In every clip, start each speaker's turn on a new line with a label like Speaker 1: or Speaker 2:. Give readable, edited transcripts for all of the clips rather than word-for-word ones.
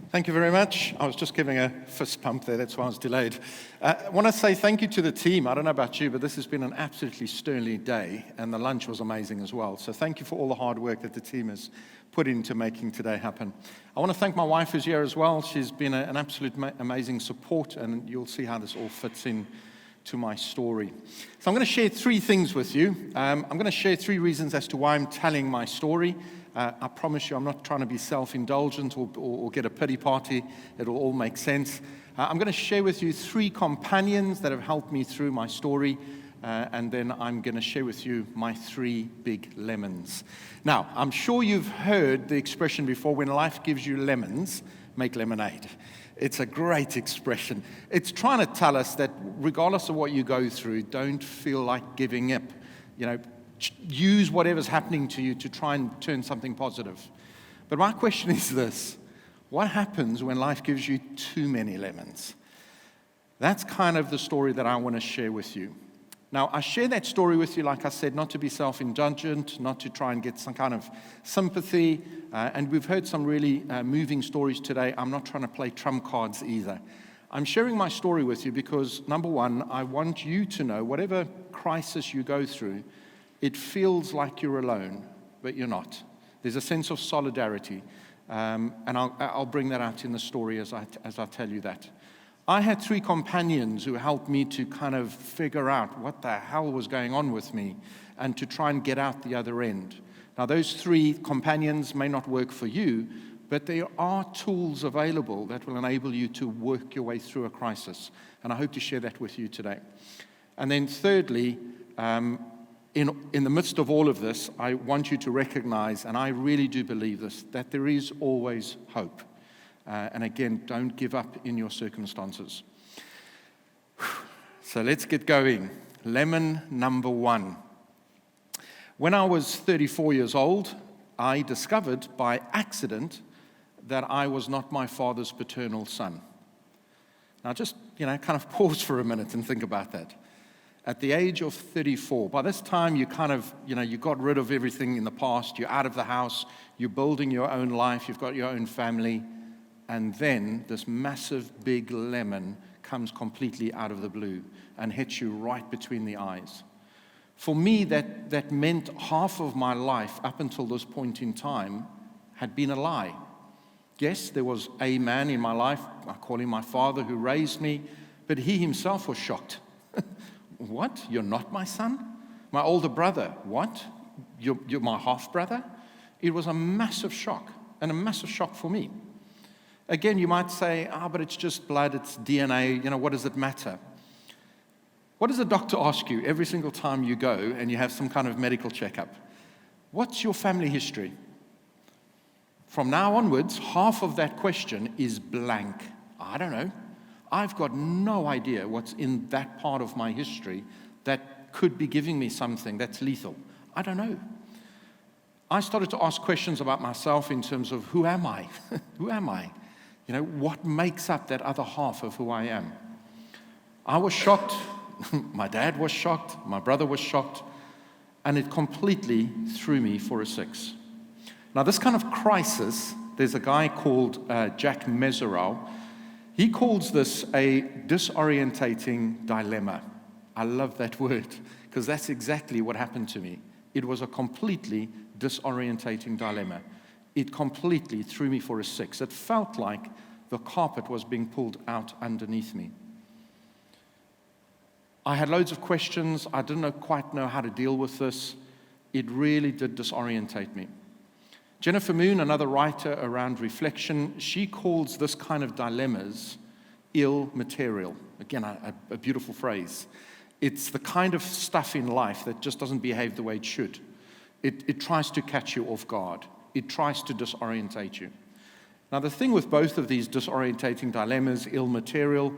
Speaker 1: Thank you very much. I was just giving a fist pump there, that's why I was delayed. I want to say thank you to the team. I don't know about you, but this has been an absolutely sterling day, and the lunch was amazing as well. So thank you for all the hard work that the team has put into making today happen. I want to thank my wife who's here as well. She's been an absolute amazing support, and you'll see how this all fits in to my story. So I'm going to share three things with you. I'm going to share three reasons as to why I'm telling my story. I promise you I'm not trying to be self-indulgent or get a pity party. It'll all make sense. I'm going to share with you three companions that have helped me through my story, and then I'm going to share with you my three big lemons. Now, I'm sure you've heard the expression before, when life gives you lemons, make lemonade. It's a great expression. It's trying to tell us that regardless of what you go through, don't feel like giving up. Use whatever's happening to you to try and turn something positive. But my question is this: what happens when life gives you too many lemons? That's kind of the story that I want to share with you. Now, I share that story with you, like I said, not to be self-indulgent, not to try and get some kind of sympathy, and we've heard some really moving stories today. I'm not trying to play trump cards either. I'm sharing my story with you because, number one, I want you to know whatever crisis you go through, it feels like you're alone, but you're not. There's a sense of solidarity, and I'll bring that out in the story as I tell you that. I had three companions who helped me to kind of figure out what the hell was going on with me and to try and get out the other end. Now, those three companions may not work for you, but there are tools available that will enable you to work your way through a crisis, and I hope to share that with you today. And then thirdly, in the midst of all of this, I want you to recognize, and I really do believe this, that there is always hope. And again, don't give up in your circumstances. So let's get going. Lemon number one. When I was 34 years old, I discovered by accident that I was not my father's paternal son. Now just, kind of pause for a minute and think about that. At the age of 34, by this time you kind of, you got rid of everything in the past, you're out of the house, you're building your own life, you've got your own family, and then this massive big lemon comes completely out of the blue and hits you right between the eyes. For me, that meant half of my life up until this point in time had been a lie. Yes, there was a man in my life, I call him my father, who raised me, but he himself was shocked. What? You're not my son? My older brother? What? You're my half-brother? It was a massive shock, and a massive shock for me. Again, you might say, but it's just blood, it's DNA, what does it matter? What does a doctor ask you every single time you go and you have some kind of medical checkup? What's your family history? From now onwards, half of that question is blank. I don't know. I've got no idea what's in that part of my history that could be giving me something that's lethal. I don't know. I started to ask questions about myself in terms of who am I? Who am I? What makes up that other half of who I am? I was shocked. My dad was shocked. My brother was shocked. And it completely threw me for a six. Now, this kind of crisis, there's a guy called Jack Meserow. He calls this a disorientating dilemma. I love that word because that's exactly what happened to me. It was a completely disorientating dilemma. It completely threw me for a six. It felt like the carpet was being pulled out underneath me. I had loads of questions. I didn't quite know how to deal with this. It really did disorientate me. Jennifer Moon, another writer around reflection, she calls this kind of dilemmas ill material. Again, a beautiful phrase. It's the kind of stuff in life that just doesn't behave the way it should. It tries to catch you off guard. It tries to disorientate you. Now, the thing with both of these disorientating dilemmas, ill material,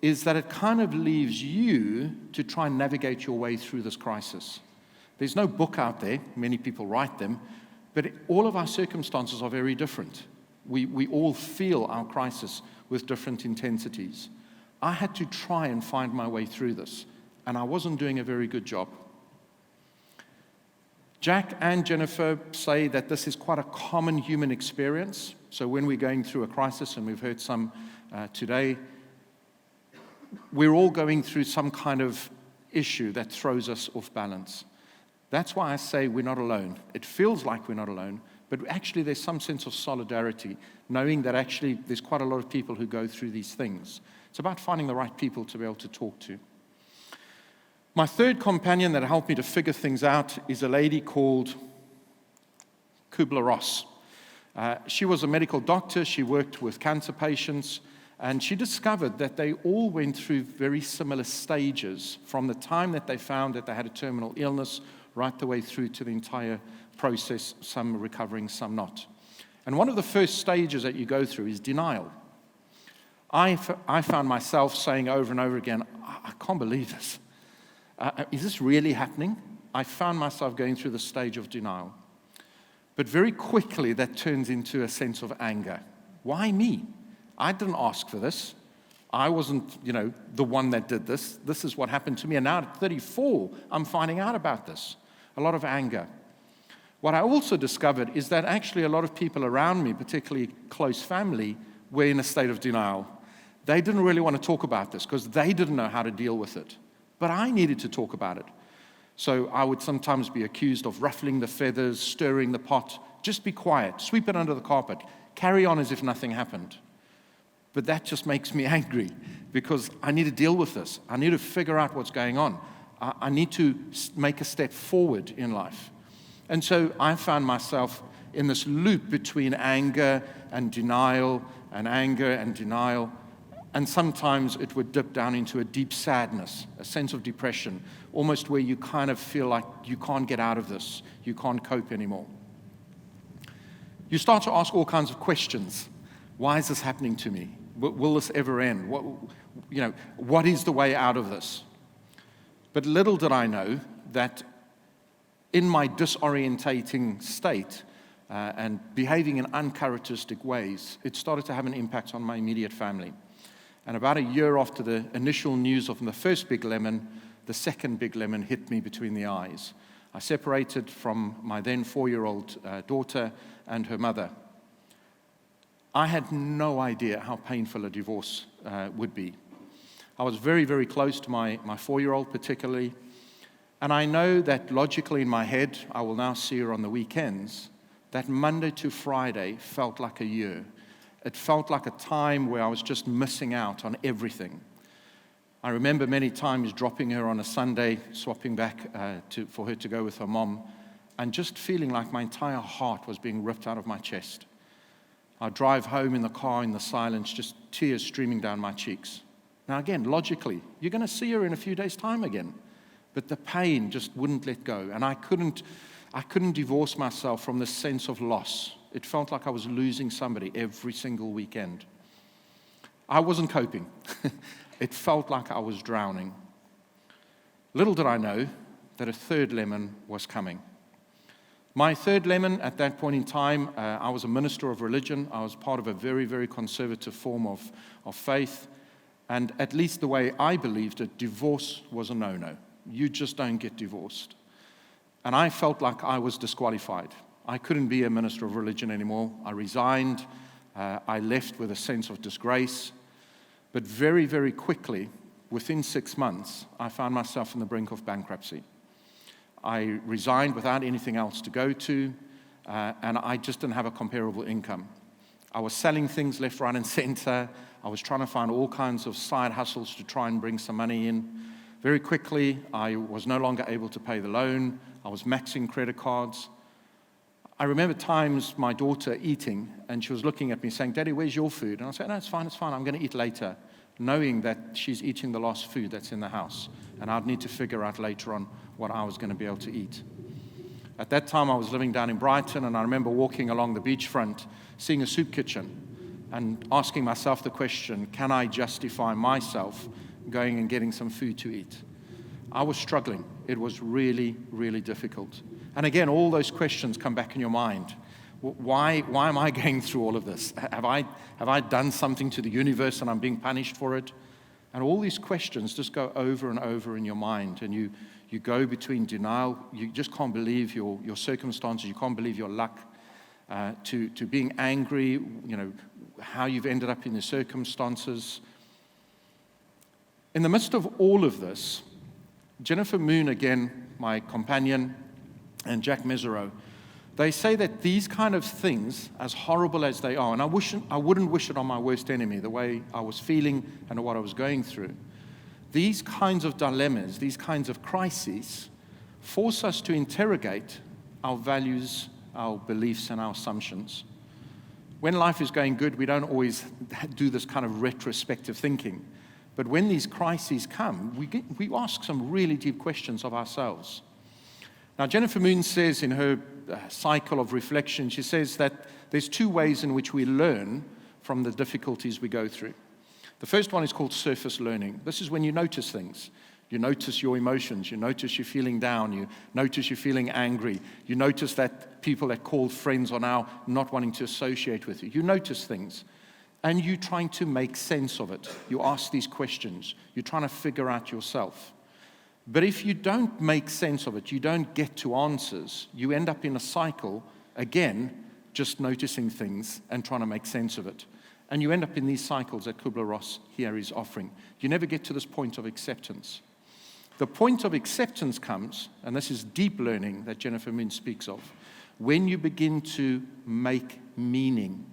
Speaker 1: is that it kind of leaves you to try and navigate your way through this crisis. There's no book out there. Many people write them. But all of our circumstances are very different. We all feel our crisis with different intensities. I had to try and find my way through this, and I wasn't doing a very good job. Jack and Jennifer say that this is quite a common human experience. So when we're going through a crisis, and we've heard some today, we're all going through some kind of issue that throws us off balance. That's why I say we're not alone. It feels like we're not alone, but actually there's some sense of solidarity, knowing that actually there's quite a lot of people who go through these things. It's about finding the right people to be able to talk to. My third companion that helped me to figure things out is a lady called Kubler-Ross. She was a medical doctor. She worked with cancer patients, and she discovered that they all went through very similar stages from the time that they found that they had a terminal illness right the way through to the entire process, some recovering, some not. And one of the first stages that you go through is denial. I found myself saying over and over again, I can't believe this. Is this really happening? I found myself going through the stage of denial. But very quickly, that turns into a sense of anger. Why me? I didn't ask for this. I wasn't, the one that did this. This is what happened to me. And now at 34, I'm finding out about this. A lot of anger. What I also discovered is that actually a lot of people around me, particularly close family, were in a state of denial. They didn't really want to talk about this because they didn't know how to deal with it. But I needed to talk about it. So I would sometimes be accused of ruffling the feathers, stirring the pot. Just be quiet, sweep it under the carpet, carry on as if nothing happened. But that just makes me angry because I need to deal with this. I need to figure out what's going on. I need to make a step forward in life. And so I found myself in this loop between anger and denial, and anger and denial. And sometimes it would dip down into a deep sadness, a sense of depression, almost where you kind of feel like you can't get out of this, you can't cope anymore. You start to ask all kinds of questions. Why is this happening to me? Will this ever end? What is the way out of this? But little did I know that in my disorientating state and behaving in uncharacteristic ways, it started to have an impact on my immediate family. And about a year after the initial news of the first big lemon, the second big lemon hit me between the eyes. I separated from my then 4-year-old daughter and her mother. I had no idea how painful a divorce would be. I was very, very close to my 4-year-old particularly. And I know that logically in my head, I will now see her on the weekends, that Monday to Friday felt like a year. It felt like a time where I was just missing out on everything. I remember many times dropping her on a Sunday, swapping back for her to go with her mom, and just feeling like my entire heart was being ripped out of my chest. I'd drive home in the car in the silence, just tears streaming down my cheeks. Now again, logically, you're going to see her in a few days' time again. But the pain just wouldn't let go, and I couldn't divorce myself from this sense of loss. It felt like I was losing somebody every single weekend. I wasn't coping. It felt like I was drowning. Little did I know that a third lemon was coming. My third lemon at that point in time, I was a minister of religion. I was part of a very, very conservative form of faith. And at least the way I believed it, divorce was a no-no. You just don't get divorced. And I felt like I was disqualified. I couldn't be a minister of religion anymore. I resigned. I left with a sense of disgrace. But very, very quickly, within 6 months, I found myself on the brink of bankruptcy. I resigned without anything else to go to, and I just didn't have a comparable income. I was selling things left, right, and center. I was trying to find all kinds of side hustles to try and bring some money in. Very quickly, I was no longer able to pay the loan. I was maxing credit cards. I remember times my daughter eating, and she was looking at me saying, "Daddy, where's your food?" And I said, "No, it's fine, I'm going to eat later," knowing that she's eating the last food that's in the house, and I'd need to figure out later on what I was going to be able to eat. At that time, I was living down in Brighton, and I remember walking along the beachfront, seeing a soup kitchen, and asking myself the question, can I justify myself going and getting some food to eat? I was struggling. It was really, really difficult. And again, all those questions come back in your mind. Why am I going through all of this? Have I done something to the universe and I'm being punished for it? And all these questions just go over and over in your mind, and you go between denial, you just can't believe your circumstances, you can't believe your luck, to being angry, how you've ended up in the circumstances. In the midst of all of this, Jennifer Moon, again, my companion, and Jack Mesereau, they say that these kind of things, as horrible as they are, and I wouldn't wish it on my worst enemy, the way I was feeling and what I was going through, these kinds of dilemmas, these kinds of crises, force us to interrogate our values, our beliefs, and our assumptions. When life is going good, we don't always do this kind of retrospective thinking. But when these crises come, we ask some really deep questions of ourselves. Now, Jennifer Moon says in her cycle of reflection, she says that there's two ways in which we learn from the difficulties we go through. The first one is called surface learning. This is when you notice things. You notice your emotions. You notice you're feeling down. You notice you're feeling angry. You notice that people that called friends are now not wanting to associate with you. You notice things. And you're trying to make sense of it. You ask these questions. You're trying to figure out yourself. But if you don't make sense of it, you don't get to answers, you end up in a cycle, again, just noticing things and trying to make sense of it. And you end up in these cycles that Kubler-Ross here is offering. You never get to this point of acceptance. The point of acceptance comes, and this is deep learning that Jennifer Moon speaks of, when you begin to make meaning.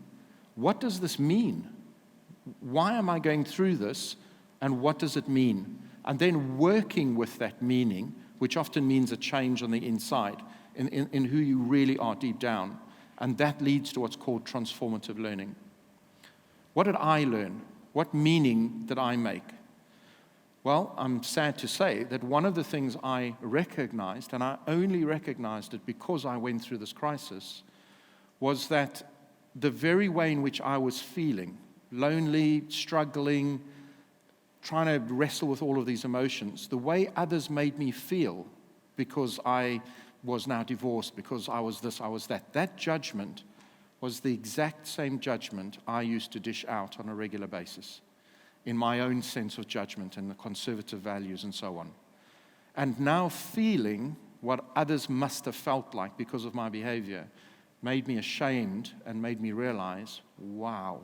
Speaker 1: What does this mean? Why am I going through this? And what does it mean? And then working with that meaning, which often means a change on the inside, in who you really are deep down. And that leads to what's called transformative learning. What did I learn? What meaning did I make? Well, I'm sad to say that one of the things I recognized, and I only recognized it because I went through this crisis, was that the very way in which I was feeling, lonely, struggling, trying to wrestle with all of these emotions, the way others made me feel because I was now divorced, because I was this, I was that, that judgment was the exact same judgment I used to dish out on a regular basis in my own sense of judgment and the conservative values and so on. And now feeling what others must have felt like because of my behavior made me ashamed and made me realize, wow,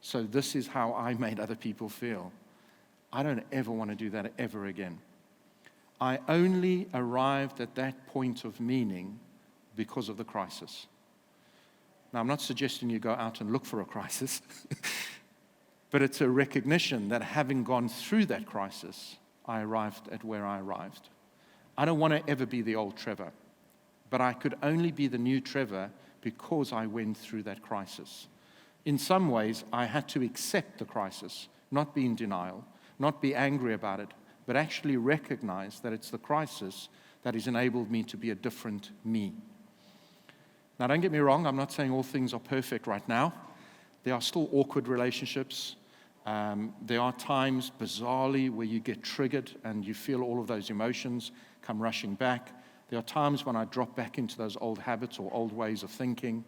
Speaker 1: so this is how I made other people feel. I don't ever want to do that ever again. I only arrived at that point of meaning because of the crisis. Now, I'm not suggesting you go out and look for a crisis, but it's a recognition that having gone through that crisis, I arrived at where I arrived. I don't want to ever be the old Trevor, but I could only be the new Trevor because I went through that crisis. In some ways, I had to accept the crisis, not be in denial, not be angry about it, but actually recognize that it's the crisis that has enabled me to be a different me. Now, don't get me wrong, I'm not saying all things are perfect right now. There are still awkward relationships. There are times, bizarrely, where you get triggered and you feel all of those emotions come rushing back. There are times when I drop back into those old habits or old ways of thinking.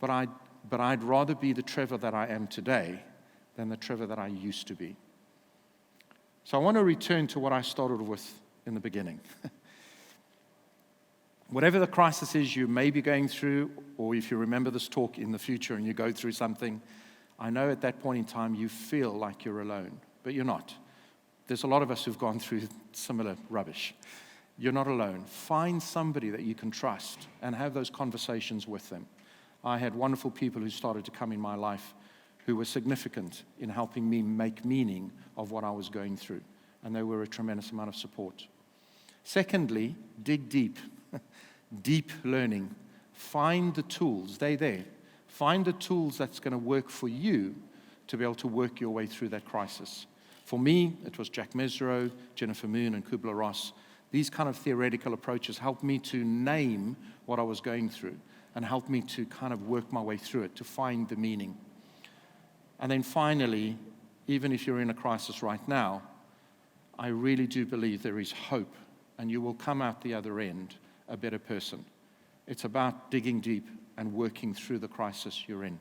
Speaker 1: But I'd rather be the Trevor that I am today than the Trevor that I used to be. So I want to return to what I started with in the beginning. Whatever the crisis is you may be going through, or if you remember this talk in the future and you go through something, I know at that point in time you feel like you're alone, but you're not. There's a lot of us who've gone through similar rubbish. You're not alone. Find somebody that you can trust and have those conversations with them. I had wonderful people who started to come in my life who were significant in helping me make meaning of what I was going through, and they were a tremendous amount of support. Secondly, dig deep. Deep learning. Find the tools. They're there. Find the tools that's going to work for you to be able to work your way through that crisis. For me, it was Jack Mesereau, Jennifer Moon, and Kubler-Ross. These kind of theoretical approaches helped me to name what I was going through and helped me to kind of work my way through it, to find the meaning. And then finally, even if you're in a crisis right now, I really do believe there is hope, and you will come out the other end a better person. It's about digging deep and working through the crisis you're in.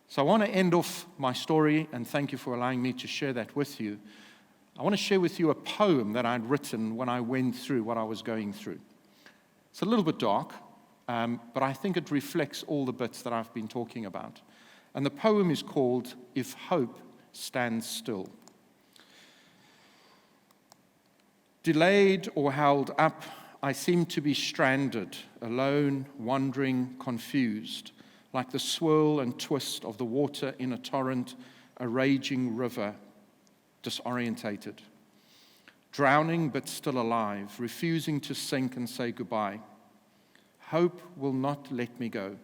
Speaker 1: So I want to end off my story, and thank you for allowing me to share that with you. I want to share with you a poem that I'd written when I went through what I was going through. It's a little bit dark, but I think it reflects all the bits that I've been talking about. And the poem is called If Hope Stands Still. Delayed or held up, I seem to be stranded, alone, wandering, confused, like the swirl and twist of the water in a torrent, a raging river, disorientated. Drowning but still alive, refusing to sink and say goodbye. Hope will not let me go,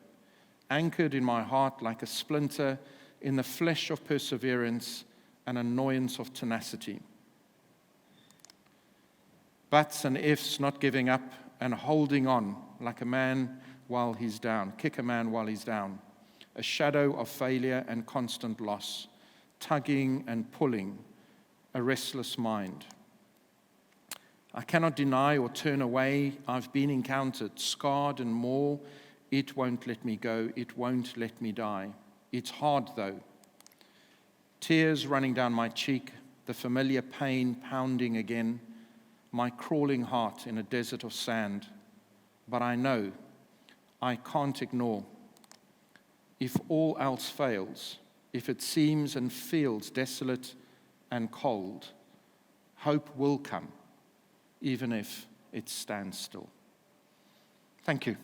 Speaker 1: anchored in my heart like a splinter in the flesh of perseverance and annoyance of tenacity. Buts and ifs, not giving up and holding on like a man while he's down, kick a man while he's down. A shadow of failure and constant loss, tugging and pulling, a restless mind. I cannot deny or turn away. I've been encountered, scarred and more. It won't let me go. It won't let me die. It's hard though. Tears running down my cheek, the familiar pain pounding again, my crawling heart in a desert of sand. But I know I can't ignore. If all else fails, if it seems and feels desolate and cold, hope will come, even if it stands still. Thank you.